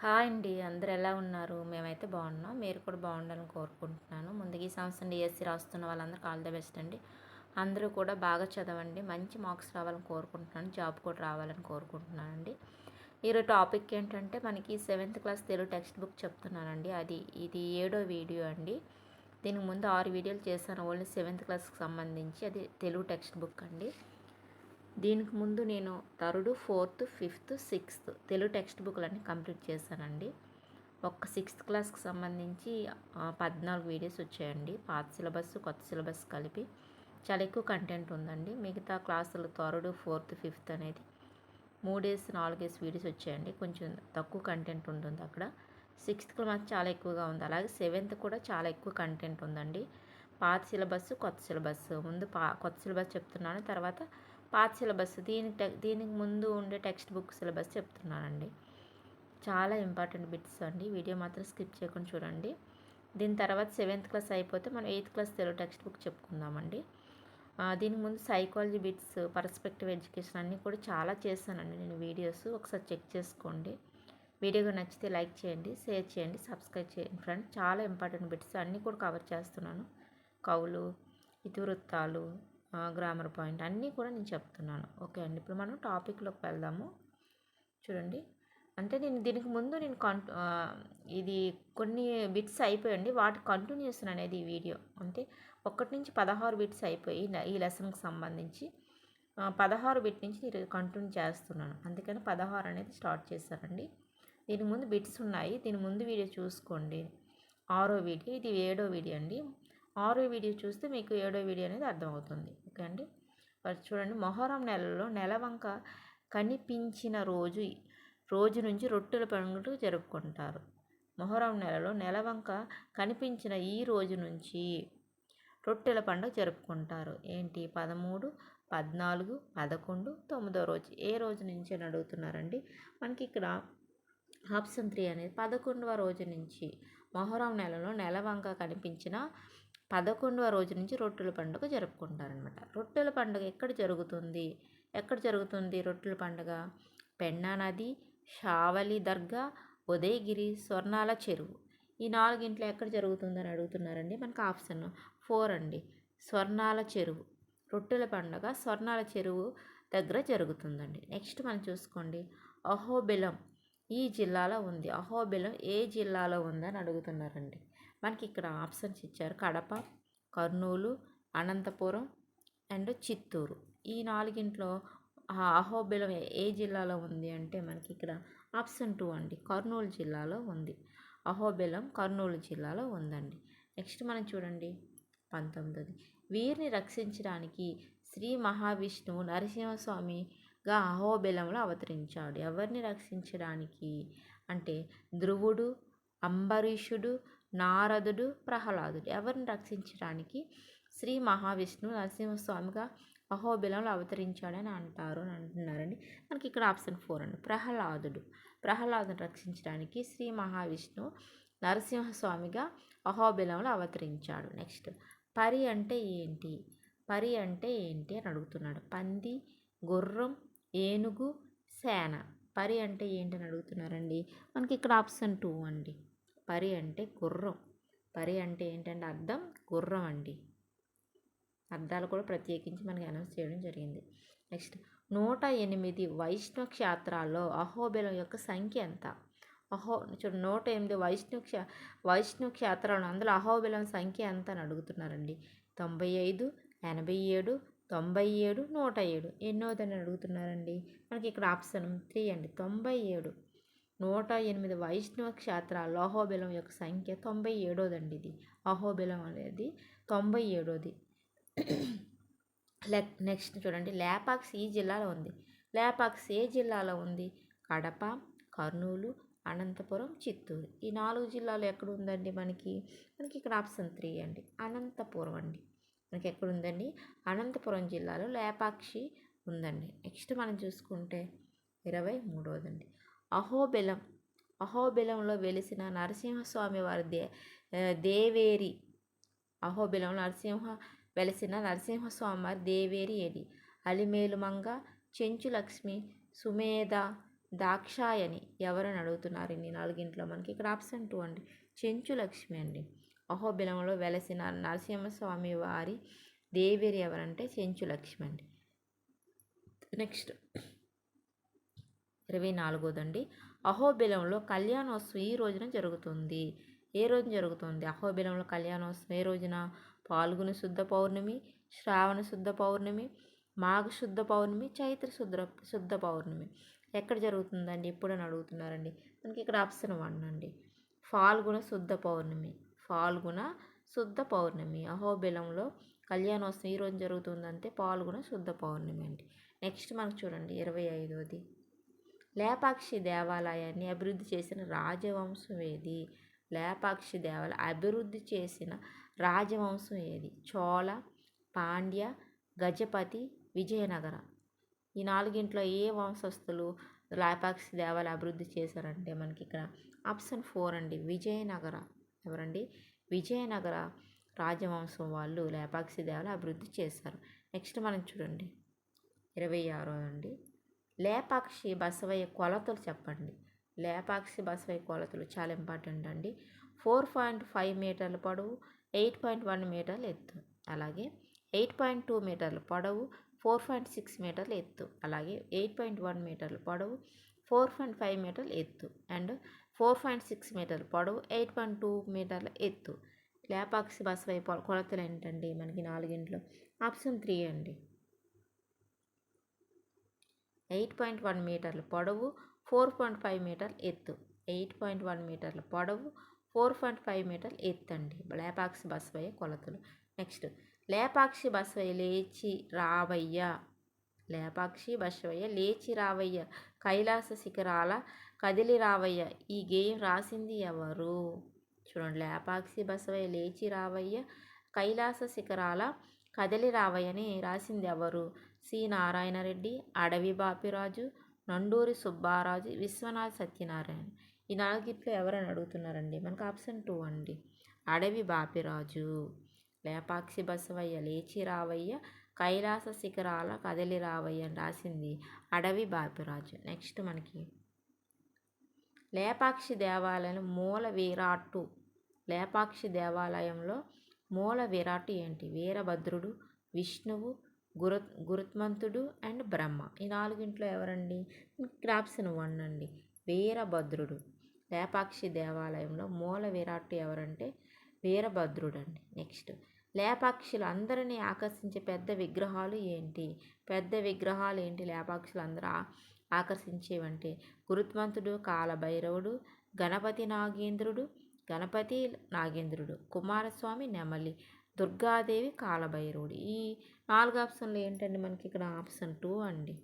Hi అండి. అందరూ ఎలా ఉన్నారు? మేమైతే బాగున్నాం. మీరు కూడా బాగుండాలని కోరుకుంటున్నాను. ముందుగా ఈ సంవత్సరం డిఎస్సి రాస్తున్న వాళ్ళందరికీ ఆల్ ద బెస్ట్ అండి. అందరూ కూడా బాగా చదవండి. మంచి మార్క్స్ రావాలని కోరుకుంటున్నాను. జాబ్ కూడా రావాలని కోరుకుంటున్నానండి. ఈరోజు టాపిక్ ఏంటంటే మనకి 7th class Telugu text book చెప్తున్నానండి. ఇది 7వ వీడియో అండి. దీనికి ముందు 6 వీడియోలు చేశాను. ఓన్లీ 7th క్లాస్కి సంబంధించి. అది తెలుగు టెక్స్ట్ బుక్ అండి. దీనికి ముందు నేను 3rd, 4th, 5th, 6th Telugu text బుక్లన్నీ complete చేశానండి. ఒక్క 6th క్లాస్కి సంబంధించి 14 వీడియోస్ వచ్చాయండి. పాత సిలబస్ కొత్త సిలబస్ కలిపి చాలా ఎక్కువ కంటెంట్ ఉందండి. మిగతా క్లాసులు 3rd, 4th, 5th అనేది 4 వీడియోస్ వచ్చాయండి. కొంచెం తక్కువ కంటెంట్ ఉంటుంది అక్కడ. 6th మాత్రం చాలా ఎక్కువగా ఉంది. అలాగే 7th కూడా చాలా ఎక్కువ కంటెంట్ ఉందండి. పాత సిలబస్ కొత్త సిలబస్ ముందు కొత్త సిలబస్ చెప్తున్నాను, తర్వాత పాత సిలబస్ దీనికి ముందు ఉండే టెక్స్ట్ బుక్ సిలబస్ చెప్తున్నానండి. చాలా ఇంపార్టెంట్ బిట్స్ అండి. వీడియో మాత్రం స్కిప్ చేయకుండా చూడండి. దీని తర్వాత 7th క్లాస్ అయిపోతే మనం 8th class Telugu text book చెప్పుకుందామండి. దీనికి ముందు సైకాలజీ బిట్స్, పర్స్పెక్టివ్ ఎడ్యుకేషన్ అన్నీ కూడా చాలా చేశానండి నేను వీడియోస్. ఒకసారి చెక్ చేసుకోండి. వీడియో నచ్చితే లైక్ చేయండి, షేర్ చేయండి, సబ్స్క్రైబ్ చేయండి ఫ్రెండ్స్. చాలా ఇంపార్టెంట్ బిట్స్ అన్నీ కూడా కవర్ చేస్తున్నాను. కవులు, ఇతివృత్తాలు, గ్రామర్ పాయింట్ అన్నీ కూడా నేను చెప్తున్నాను. ఓకే అండి. ఇప్పుడు మనం టాపిక్లోకి వెళ్దాము. చూడండి, అంటే దీనికి ముందు ఇది కొన్ని బిట్స్ అయిపోయండి. వాటి కంటిన్యూషన్ అనేది ఈ వీడియో. అంటే 1 నుంచి 16 బిట్స్ అయిపోయి ఈ లెసన్కి సంబంధించి 16 బిట్ నుంచి నేను కంటిన్యూ చేస్తున్నాను. అందుకని 16 అనేది స్టార్ట్ చేశానండి. దీనికి ముందు బిట్స్ ఉన్నాయి. దీని ముందు వీడియో చూసుకోండి. 6వ వీడియో, ఇది 7వ వీడియో అండి. 6వ వీడియో చూస్తే మీకు 7వ వీడియో అనేది అర్థమవుతుంది. ఓకే అండి. చూడండి, మొహరం నెలలో నెలవంక కనిపించిన రోజు నుంచి రొట్టెల పండుగ జరుపుకుంటారు. మొహరం నెలలో నెలవంక కనిపించిన ఈ రోజు నుంచి రొట్టెల పండుగ జరుపుకుంటారు. ఏంటి? 13, 14, 11, 9వ రోజు. ఏ రోజు నుంచి అని అడుగుతున్నారండి. మనకి ఇక్కడ ఆప్షన్ 3 అనేది 11వ రోజు నుంచి. మొహరం నెలలో నెలవంక కనిపించిన 11వ రోజు నుంచి రొట్టెల పండుగ జరుపుకుంటారనమాట. రొట్టెల పండుగ ఎక్కడ జరుగుతుంది రొట్టెల పండుగ? పెన్నా నది, షావలి దర్గా, ఉదయగిరి, స్వర్ణాల చెరువు. ఈ 4 ఎక్కడ జరుగుతుందని అడుగుతున్నారండి. మనకు ఆప్షన్ 4 అండి. స్వర్ణాల చెరువు. రొట్టెల పండుగ స్వర్ణాల చెరువు దగ్గర జరుగుతుందండి. నెక్స్ట్ మనం చూసుకోండి, అహోబిలం ఈ జిల్లాలో ఉంది. అహోబిలం ఏ జిల్లాలో ఉందని అడుగుతున్నారండి. మనకి ఇక్కడ ఆప్షన్స్ ఇచ్చారు. కడప, కర్నూలు, అనంతపురం అండ్ చిత్తూరు. ఈ 4 అహోబిలం ఏ జిల్లాలో ఉంది అంటే మనకి ఇక్కడ ఆప్షన్ 2 అండి. కర్నూలు జిల్లాలో ఉంది. అహోబిలం కర్నూలు జిల్లాలో ఉందండి. నెక్స్ట్ మనం చూడండి, 19. వీరిని రక్షించడానికి శ్రీ మహావిష్ణువు నరసింహస్వామిగా అహోబిలంలో అవతరించాడు. ఎవరిని రక్షించడానికి అంటే ధ్రువుడు, అంబరీషుడు, నారదుడు, ప్రహ్లాదుడు. ఎవరిని రక్షించడానికి శ్రీ మహావిష్ణువు నరసింహస్వామిగా అహోబిలంలో అవతరించాడని అంటున్నారండి. మనకి ఇక్కడ ఆప్షన్ 4 అండి. ప్రహ్లాదుని రక్షించడానికి శ్రీ మహావిష్ణువు నరసింహస్వామిగా అహోబిలంలో అవతరించాడు. నెక్స్ట్, పరి అంటే ఏంటి అని అడుగుతున్నాడు. పంది, గుర్రం, ఏనుగు, సేన. పరి అంటే ఏంటి అని అడుగుతున్నారండి. మనకి ఇక్కడ ఆప్షన్ 2 అండి. పరి అంటే గుర్రం. పరి అంటే ఏంటంటే అర్థం గుర్రం అండి. అర్థాలు కూడా ప్రత్యేకించి మనకి అనౌన్స్ చేయడం జరిగింది. నెక్స్ట్, 108 వైష్ణవ క్షేత్రాల్లో అహోబిలం యొక్క సంఖ్య ఎంత? 108 వైష్ణవ క్షేత్రాలు, అందులో అహోబిలం సంఖ్య ఎంత అని అడుగుతున్నారండి. 95, 87, 97, 107. ఎన్నోదని అడుగుతున్నారండి. మనకి ఇక్కడ ఆప్షన్ 3 అండి. 97. 108 వైష్ణవ క్షేత్రాల్లో అహోబిలం యొక్క సంఖ్య 97ది అండి. ఇది అహోబిలం అనేది 97ది. నెక్స్ట్ చూడండి, లేపాక్షి ఈ జిల్లాలో ఉంది. లేపాక్షి ఏ జిల్లాలో ఉంది? కడప, కర్నూలు, అనంతపురం, చిత్తూరు. ఈ 4 జిల్లాలు ఎక్కడ ఉందండి? మనకి ఇక్కడ ఆప్షన్ 3 అండి. అనంతపురం అండి. మనకి ఎక్కడ ఉందండి? అనంతపురం జిల్లాలో లేపాక్షి ఉందండి. నెక్స్ట్ మనం చూసుకుంటే 23వదండి. అహోబిలంలో వెలిసిన నరసింహస్వామి వారి దేవేరి. అహోబిలంలో వెలిసిన నరసింహస్వామి వారి దేవేరి ఏది? అలిమేలుమంగ, చెంచు లక్ష్మి, సుమేధ, దాక్షాయని ఎవరని అడుగుతున్నారు ఈ నాలుగింట్లో మనకి. ఇక్కడ ఆప్షన్ 2 అండి, చెంచు లక్ష్మి అండి. అహోబిలంలో వెలసిన నరసింహస్వామి వారి దేవేరి ఎవరంటే చెంచు లక్ష్మి అండి. నెక్స్ట్ 24దండి, అహోబిలంలో కళ్యాణోత్సవం ఈ రోజున జరుగుతుంది. ఏ రోజున జరుగుతుంది అహోబిలంలో కళ్యాణోత్సవం? ఏ రోజున? పాల్గొని శుద్ధ పౌర్ణమి, శ్రావణ శుద్ధ పౌర్ణమి, మాఘ శుద్ధ పౌర్ణమి, చైత్ర శుద్ధ పౌర్ణమి. ఎక్కడ జరుగుతుందండి ఎప్పుడు అని అడుగుతున్నారండి. మనకి ఇక్కడ ఆప్షన్ 1 అండి, ఫాల్గుణ శుద్ధ పౌర్ణమి. ఫాల్గుణ శుద్ధ పౌర్ణమి అహోబిలంలో కళ్యాణోత్సవం ఈ రోజు జరుగుతుందంటే పాల్గొన శుద్ధ పౌర్ణమి అండి. నెక్స్ట్ మనకు చూడండి 25ది, లేపాక్షి దేవాలయాన్ని అభివృద్ధి చేసిన రాజవంశం ఏది? లేపాక్షి దేవాలయం అభివృద్ధి చేసిన రాజవంశం ఏది? చోళ, పాండ్య, గజపతి, విజయనగర. ఈ నాలుగింట్లో ఏ వంశస్థులు లేపాక్షి దేవాలయం అభివృద్ధి చేశారంటే మనకి ఇక్కడ ఆప్షన్ 4 అండి, విజయనగర. ఎవరండి? విజయనగర రాజవంశం వాళ్ళు లేపాక్షి దేవాలయం అభివృద్ధి చేశారు. నెక్స్ట్ మనం చూడండి 26 అండి, లేపాక్షి బసవయ్య కొలతలు చెప్పండి. లేపాక్షి బసవయ్య కొలతలు చాలా ఇంపార్టెంట్ అండి. 4.5 మీటర్ల పొడవు, 8.1 మీటర్ల ఎత్తు, అలాగే 8.2 మీటర్ల పొడవు, 4.6 మీటర్ల ఎత్తు, అలాగే 8.1 మీటర్ల పొడవు, 4.5 మీటర్ల ఎత్తు అండ్ 4.6 మీటర్ల పొడవు, 8.2 మీటర్ల ఎత్తు. లేపాక్షి బసవయ్య కొలతలు ఏంటండి మనకి నాలుగింట్లో? ఆప్షన్ 3 అండి, 8.1 మీటర్ల పొడవు, 4.5 మీటర్ల ఎత్తు. 8.1 మీటర్ల పొడవు, 4.5 మీటర్ల ఎత్తు అండి లేపాక్షి బసవయ్య కొలతలు. నెక్స్ట్ లేపాక్షి బసవయ్య లేచి రావయ్య. లేపాక్షి బసవయ్య లేచి రావయ్య, కైలాస శిఖరాల కదిలి రావయ్య. ఈ గేయం రాసింది ఎవరు? చూడండి, లేపాక్షి బసవయ్య లేచి రావయ్య, కైలాస శిఖరాల కదిలి రావయ్యని రాసింది ఎవరు? సి నారాయణ రెడ్డి, అడవి బాపిరాజు, నండూరి సుబ్బారాజు, విశ్వనాథ్ సత్యనారాయణ. ఈ నాలుగిట్లో ఎవరని అడుగుతున్నారండి. మనకు ఆప్షన్ 2 అండి, అడవి బాపిరాజు. లేపాక్షి బసవయ్య లేచి రావయ్య, కైలాస శిఖరాల కదిలి రావయ్య అని రాసింది అడవి బాపిరాజు. నెక్స్ట్ మనకి లేపాక్షి దేవాలయం మూల విరాట్టు. లేపాక్షి దేవాలయంలో మూల విరాట్టు ఏంటి? వీరభద్రుడు, విష్ణువు, గురుత్మంతుడు అండ్ బ్రహ్మ. ఈ నాలుగింట్లో ఎవరండి? ఆప్షన్ 1 అండి, వీరభద్రుడు. లేపాక్షి దేవాలయంలో మూల విరాట్టు ఎవరంటే వీరభద్రుడు అండి. నెక్స్ట్ లేపాక్షులు అందరినీ ఆకర్షించే పెద్ద విగ్రహాలు ఏంటి? పెద్ద విగ్రహాలు ఏంటి లేపాక్షులు అందరూ ఆకర్షించేవంటే గురుత్మంతుడు, కాలభైరవుడు, గణపతి నాగేంద్రుడు, కుమారస్వామి, నెమలి, దుర్గాదేవి, కాలభైరవుడు. ఈ 4 ఆప్షన్లు ఏంటండి మనకి ఇక్కడ? ఆప్షన్ 2 అండి.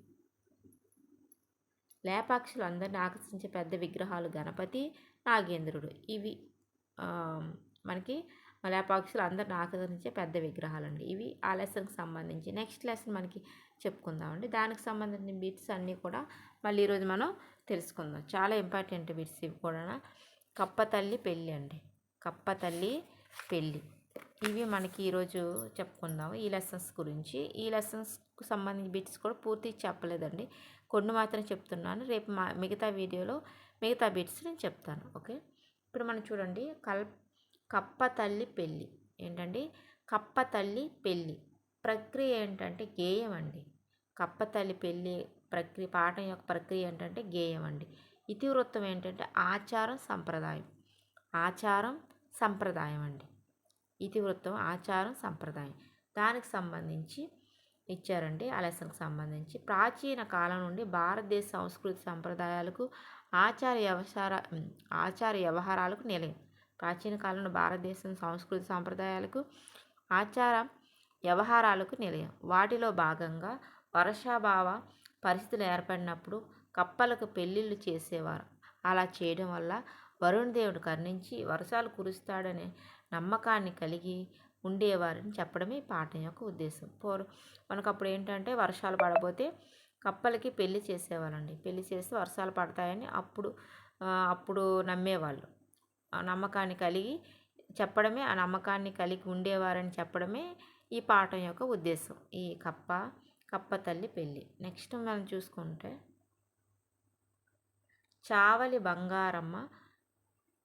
లేపాక్షులు అందరినీ ఆకర్షించే పెద్ద విగ్రహాలు గణపతి, నాగేంద్రుడు. ఇవి మనకి లేపాక్షులు అందరిని ఆకర్షించే పెద్ద విగ్రహాలండి. ఇవి ఆ లెసన్కి సంబంధించి. నెక్స్ట్ లెసన్ మనకి చెప్పుకుందామండి. దానికి సంబంధించిన బిట్స్ అన్నీ కూడా మళ్ళీ ఈరోజు మనం తెలుసుకుందాం. చాలా ఇంపార్టెంట్ బిట్స్ ఇవి కూడా. కప్పతల్లి పెళ్ళి అండి, కప్పతల్లి పెళ్ళి. ఇవి మనకి ఈరోజు చెప్పుకుందాము ఈ లెసన్స్ గురించి. ఈ లెసన్స్కు సంబంధించిన బిట్స్ కూడా పూర్తి చెప్పలేదండి, కొన్ని మాత్రం చెప్తున్నాను. రేపు మిగతా వీడియోలో మిగతా బిట్స్ నేను చెప్తాను. ఓకే, ఇప్పుడు మనం చూడండి కప్పతల్లి పెళ్ళి ఏంటండి? కప్పతల్లి పెళ్ళి ప్రక్రియ ఏంటంటే గేయం అండి. కప్పతల్లి పెళ్ళి ప్రక్రియ పాఠం యొక్క ప్రక్రియ ఏంటంటే గేయం అండి. ఇతివృత్తం ఏంటంటే ఆచారం సంప్రదాయం అండి. ఇతివృత్తం ఆచారం సంప్రదాయం. దానికి సంబంధించి ఇచ్చారండి ఆ లెసన్కి సంబంధించి. ప్రాచీన కాలం నుండి భారతదేశ సంస్కృతి సంప్రదాయాలకు ఆచార వ్యవహారాలకు నిలయం. ప్రాచీన కాలంలో భారతదేశం సంస్కృతి సంప్రదాయాలకు ఆచార వ్యవహారాలకు నిలయం. వాటిలో భాగంగా వర్షాభావ పరిస్థితులు ఏర్పడినప్పుడు కప్పలకు పెళ్ళిళ్ళు చేసేవారు. అలా చేయడం వల్ల వరుణదేవుడు కరుణించి వర్షాలు కురుస్తాడనే నమ్మకాన్ని కలిగి ఉండేవారని చెప్పడమే ఈ పాఠం యొక్క ఉద్దేశం. మనకు అప్పుడు ఏంటంటే వర్షాలు పడబోతే కప్పలకి పెళ్లి చేసేవాళ్ళండి. పెళ్లి చేస్తే వర్షాలు పడతాయని అప్పుడు నమ్మేవాళ్ళు. ఆ నమ్మకాన్ని కలిగి చెప్పడమే, ఆ నమ్మకాన్ని కలిగి ఉండేవారని చెప్పడమే ఈ పాఠం యొక్క ఉద్దేశం, ఈ కప్ప తల్లి పెళ్ళి. నెక్స్ట్ మనం చూసుకుంటే చావలి బంగారమ్మ.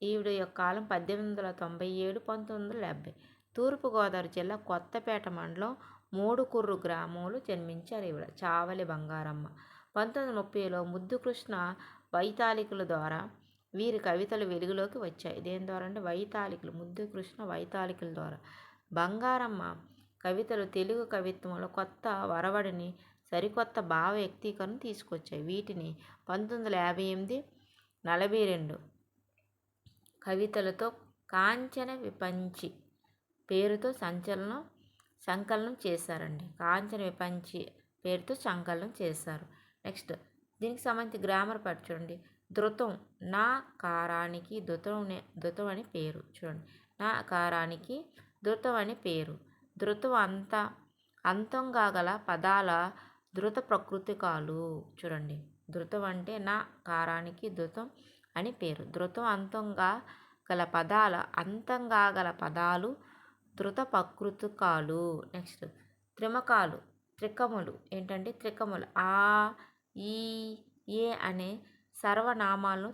ఈవిడ యొక్క కాలం 1897 1970. తూర్పుగోదావరి జిల్లా కొత్తపేట మండలం మూడుకుర్రు గ్రామంలో జన్మించారు ఈవిడ చావలి బంగారమ్మ. 1930లో ముద్దుకృష్ణ వైతాళికుల ద్వారా వీరి కవితలు వెలుగులోకి వచ్చాయి. దేని ద్వారా అంటే వైతాళికులు, ముద్దుకృష్ణ వైతాళికుల ద్వారా. బంగారమ్మ కవితలు తెలుగు కవిత్వంలో కొత్త వరవడిని, సరికొత్త భావ వ్యక్తీకరణ తీసుకొచ్చాయి. వీటిని 1958 42 కవితలతో కాంచన విపంచి పేరుతో సంకలనం చేశారండి. కాంచన విపంచి పేరుతో సంకలనం చేశారు. నెక్స్ట్ దీనికి సంబంధించి గ్రామర్ పార్ట్ చూడండి. ధృతం, నా కారానికి ధృతం అని పేరు. చూడండి, నా కారానికి ధృతం అని పేరు. ధృతం అంతం కాగల పదాల ధృత ప్రకృతికాలు. చూడండి, ధృతం అంటే నా కారానికి ధృతం అని పేరు. ధృతం అంతంగా గల పదాలు ధృత ప్రకృతికాలు. నెక్స్ట్ త్రికములు ఏంటంటే త్రికములు ఆ, ఈ, ఏ అనే సర్వనామాలను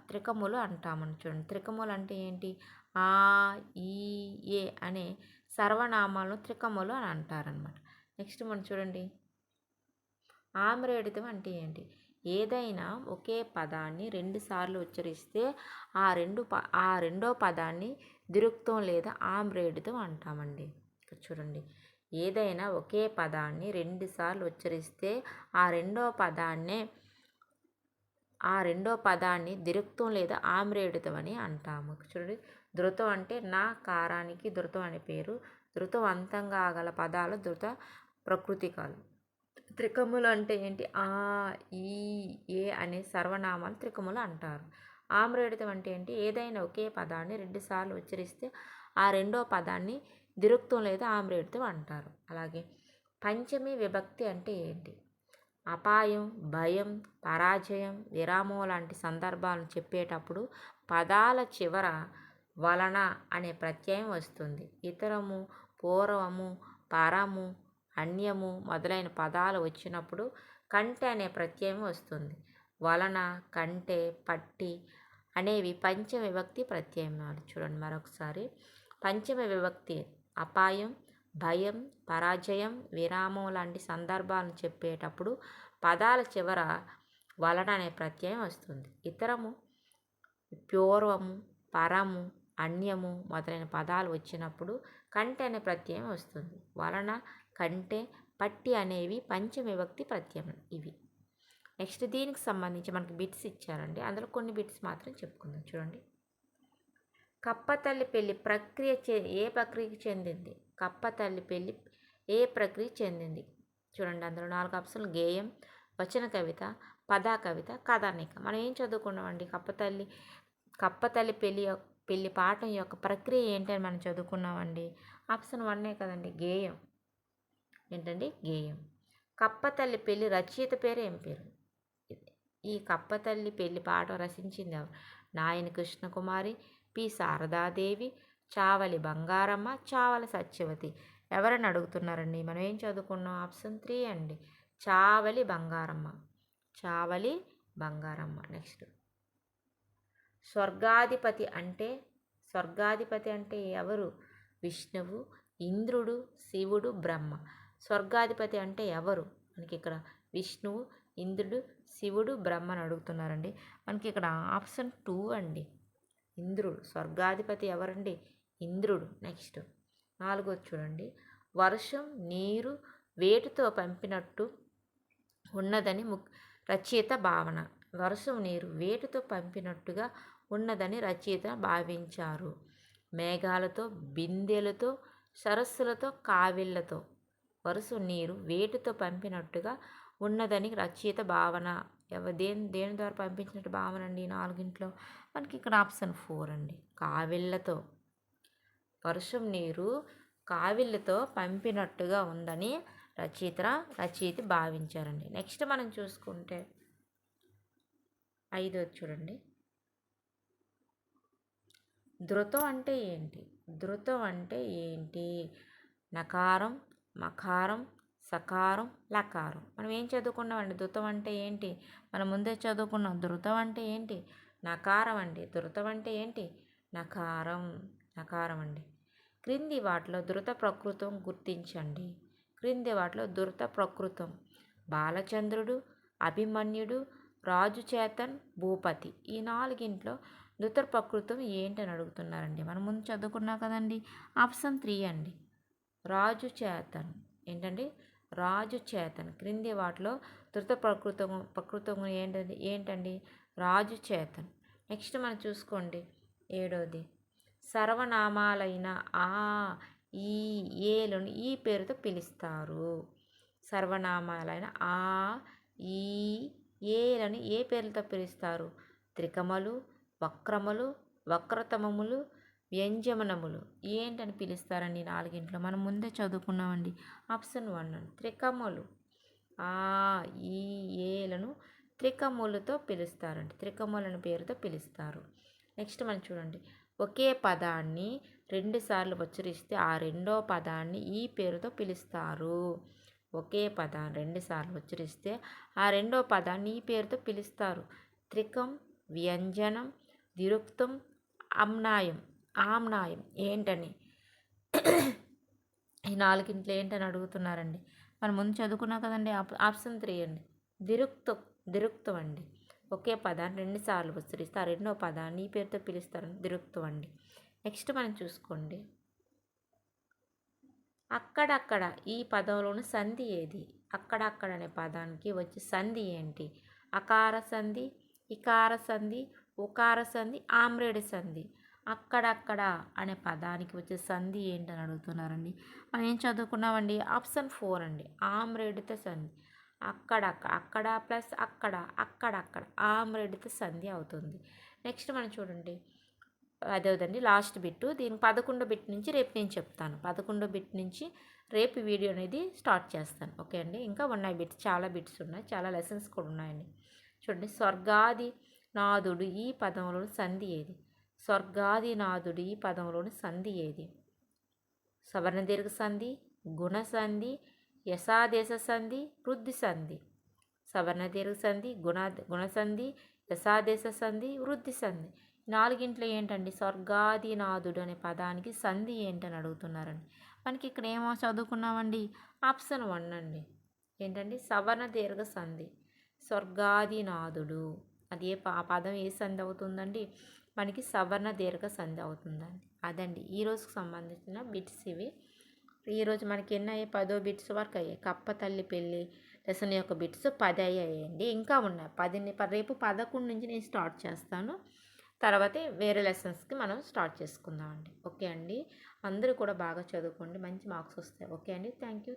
త్రికములు అంటామని. చూడండి, త్రికములు అంటే ఏంటి? ఆ, ఈ, ఏ అనే సర్వనామాలను త్రికములు అని అంటారనమాట. నెక్స్ట్ మనం చూడండి, ఆమ్రేడితం అంటే ఏంటి? ఏదైనా ఒకే పదాన్ని రెండుసార్లు ఉచ్చరిస్తే ఆ రెండో పదాన్ని ద్విరుక్తం లేదా ఆమ్రేడితం అంటామండి. ఇక్కడ చూడండి, ఏదైనా ఒకే పదాన్ని రెండుసార్లు ఉచ్చరిస్తే ఆ రెండో పదాన్ని ద్విరుక్తం లేదా ఆమ్రేడితం అని అంటాము. చూడండి, ధృతం అంటే నా కారానికి ధృతం అని పేరు. ధృతం అంతంగా గల పదాలు ధృత ప్రకృతికాలు. త్రికములు అంటే ఏంటి? ఆ, ఈ, ఏ అనే సర్వనామాలు త్రికములు అంటారు. ఆమ్రేడితం అంటే ఏంటి? ఏదైనా ఒకే పదాన్ని రెండుసార్లు ఉచ్చరిస్తే ఆ రెండో పదాన్ని ద్విరుక్తం లేదా ఆమ్రేడితం అంటారు. అలాగే పంచమి విభక్తి అంటే ఏంటి? అపాయం, భయం, పరాజయం, విరామం లాంటి సందర్భాలను చెప్పేటప్పుడు పదాల చివర వలన అనే ప్రత్యయం వస్తుంది. ఇతరము, పూర్వము, పరము, అన్యము మొదలైన పదాలు వచ్చినప్పుడు కంటే అనే ప్రత్యయం వస్తుంది. వలన, కంటే, పట్టి అనేవి పంచమ విభక్తి ప్రత్యయాలు. చూడండి మరొకసారి, పంచమ విభక్తి అపాయం, భయం, పరాజయం, విరామం లాంటి సందర్భాలను చెప్పేటప్పుడు పదాల చివర వలన అనే ప్రత్యయం వస్తుంది. ఇతరము, పూర్వము, పరము, అన్యము మొదలైన పదాలు వచ్చినప్పుడు కంటే అనే ప్రత్యయం వస్తుంది. వలన, కంటే, పట్టి అనేవి పంచమ విభక్తి ప్రత్యయం ఇవి. నెక్స్ట్ దీనికి సంబంధించి మనకి బిట్స్ ఇచ్చారండి. అందులో కొన్ని బిట్స్ మాత్రం చెప్పుకుందాం. చూడండి, కప్పతల్లి పెళ్ళి ప్రక్రియ ఏ ప్రక్రియకి చెందింది? కప్పతల్లి పెళ్ళి ఏ ప్రక్రియ చెందింది? చూడండి, అందులో 4 ఆప్షన్లు: గేయం, వచన కవిత, పదా కవిత, కథానిక. మనం ఏం చదువుకున్నామండి? కప్పతల్లి పెళ్ళి పాఠం యొక్క ప్రక్రియ ఏంటని మనం చదువుకున్నామండి. ఆప్షన్ 1 కదండి, గేయం. ఏంటండి? గేయం. కప్పతల్లి పెళ్ళి రచయిత పేరు ఏం పేరు? ఈ కప్పతల్లి పెళ్ళి పాఠం రచించింది ఎవరు? నాయని కృష్ణకుమారి, పి శారదాదేవి, చావలి బంగారమ్మ, చావలి సత్యవతి. ఎవరని అడుగుతున్నారండి? మనం ఏం చదువుకున్నాం? ఆప్షన్ 3 అండి, చావలి బంగారమ్మ. చావలి బంగారమ్మ. నెక్స్ట్, స్వర్గాధిపతి అంటే ఎవరు? విష్ణువు, ఇంద్రుడు, శివుడు, బ్రహ్మ. స్వర్గాధిపతి అంటే ఎవరు? మనకి ఇక్కడ విష్ణువు, ఇంద్రుడు, శివుడు, బ్రహ్మ అని అడుగుతున్నారండి. మనకి ఇక్కడ ఆప్షన్ 2 అండి, ఇంద్రుడు. స్వర్గాధిపతి ఎవరండి? ఇంద్రుడు. నెక్స్ట్ 4 చూడండి, వర్షం నీరు వేటితో పంపినట్టు ఉన్నదని రచయిత భావన. వర్షం నీరు వేటితో పంపినట్టుగా ఉన్నదని రచయిత భావించారు. మేఘాలతో, బిందెలతో, సరస్సులతో, కావిళ్లతో. వర్షం నీరు వేటితో పంపినట్టుగా ఉన్నదని రచయిత భావన. దేని ద్వారా పంపించినట్టు భావన అండి? 4 మనకి ఇక్కడ ఆప్షన్ 4 అండి, కావిళ్లతో. వర్షం నీరు కావిళ్లతో పంపినట్టుగా ఉందని రచయిత భావించారండి. నెక్స్ట్ మనం చూసుకుంటే 5 చూడండి, ధృతం అంటే ఏంటి? ధృతం అంటే ఏంటి? నకారం, మకారం, సకారం లకారం. మనం ఏం చదువుకున్నామండి? ధృతం అంటే ఏంటి? మనం ముందే చదువుకున్నాం. ధృతం అంటే ఏంటి? నకారం అండి. ధృతం అంటే ఏంటి? నకారం. నకారం అండి. క్రింది వాటిలో ధృత ప్రకృతం గుర్తించండి. క్రింది వాటిలో ధృత ప్రకృతం బాలచంద్రుడు, అభిమన్యుడు, రాజు చేతన్, భూపతి. ఈ నాలుగింట్లో ధృత ప్రకృతం ఏంటని అడుగుతున్నారండి. మనం ముందు చదువుకున్నాం కదండి. ఆప్షన్ 3 అండి. రాజు చేతన్. ఏంటండి? రాజు చేతన్. క్రింది వాటిలో ధృత ప్రకృతం ఏంటండి? రాజు చేతన్. నెక్స్ట్ మనం చూసుకోండి 7వది. సర్వనామాలైన ఆ, ఈ, ఏలను ఈ పేరుతో పిలుస్తారు. సర్వనామాలైన ఆ, ఈ, ఏలను ఏ పేర్లతో పిలుస్తారు? త్రికములు, వక్రములు, వక్రతమములు, వ్యంజమనములు. ఏంటని పిలుస్తారండి నాలుగింట్లో? మనం ముందే చదువుకున్నామండి. ఆప్షన్ 1 అండి. త్రికములు. ఆ, ఈ, ఏలను త్రికములతో పిలుస్తారండి. త్రికములను పేరుతో పిలుస్తారు. నెక్స్ట్ మనం చూడండి. ఒకే పదాన్ని 2 సార్లు ఉచ్చరిస్తే ఆ రెండో పదాన్ని ఈ పేరుతో పిలుస్తారు. ఒకే పదాన్ని 2 సార్లు ఉచ్చరిస్తే ఆ రెండో పదాన్ని ఈ పేరుతో పిలుస్తారు. త్రికం, వ్యంజనం, దిరుక్తం, ఆమ్నాయం. ఆమ్నాయం ఏంటని ఈ నాలుగింట్లో ఏంటని అడుగుతున్నారండి. మనం ముందు చదువుకున్నాం కదండి. ఆప్షన్ 3 అండి. దిరుక్తం అండి. ఒకే పదాన్ని 2 సార్లు ఉచ్చరిస్తే ఆ రెండో పదాన్ని ఈ పేరుతో పిలుస్తారని దిరుక్తం అండి. నెక్స్ట్ మనం చూసుకోండి. అక్కడక్కడ ఈ పదంలోని సంధి ఏది? అక్కడక్కడ అనే పదానికి వచ్చే సంధి ఏంటి? అకార సంధి, ఇకార సంధి, ఉకార సంధి, ఆమ్రేడి సంధి. అక్కడక్కడ అనే పదానికి వచ్చే సంధి ఏంటని అడుగుతున్నారండి. మనం ఏం చదువుకున్నామండి? ఆప్షన్ 4 అండి. ఆమ్రేడిత సంధి. అక్కడ ప్లస్ అక్కడక్కడ ఆమ్రేడిత సంధి అవుతుంది. నెక్స్ట్ మనం చూడండి. అదేదండి లాస్ట్ బిట్టు. దీనికి 11 బిట్ నుంచి రేపు నేను చెప్తాను. 11 బిట్ నుంచి రేపు వీడియో అనేది స్టార్ట్ చేస్తాను. ఓకే అండి. ఇంకా ఉన్నాయి బిట్స్, చాలా బిట్స్ ఉన్నాయి, చాలా లెసన్స్ కూడా ఉన్నాయండి. చూడండి. స్వర్గాది నాథుడు ఈ పదంలోని సంధి ఏది? స్వర్గాది నాథుడు ఈ పదంలోని సంధి ఏది? సవర్ణ దీర్ఘ సంధి, గుణ సంధి, యశాదేశ సంధి, వృద్ధి సంధి. సవర్ణ దీర్ఘ సంధి, గుణ సంధి, యశాదేశ సంధి, వృద్ధి సంధి. నాలుగింట్లో ఏంటండి? స్వర్గాదినాథుడు అనే పదానికి సంధి ఏంటని అడుగుతున్నారండి. మనకి ఇక్కడ ఏమో చదువుకున్నామండి. ఆప్షన్ 1 అండి. ఏంటండి? సవర్ణ దీర్ఘ సంధి. స్వర్గాదినాథుడు అది ఆ పదం ఏ సంధి అవుతుందండి? మనకి సవర్ణ దీర్ఘ సంధి అవుతుందండి. అదండి ఈరోజుకు సంబంధించిన బిట్స్ ఇవి. ఈరోజు మనకి ఎన్ని అయ్యాయి? 10 బిట్స్ వరకు అయ్యాయి. కప్ప తల్లి పెళ్ళి లెసన్ యొక్క బిట్స్ 10 అయ్యాయండి. ఇంకా ఉన్నాయి. రేపు 11 నుంచి నేను స్టార్ట్ చేస్తాను. తర్వాతే వేరే లెసన్స్కి మనం స్టార్ట్ చేసుకుందామండి. ఓకే అండి. అందరూ కూడా బాగా చదువుకోండి. మంచి మార్క్స్ వస్తాయి. ఓకే అండి. Thank you.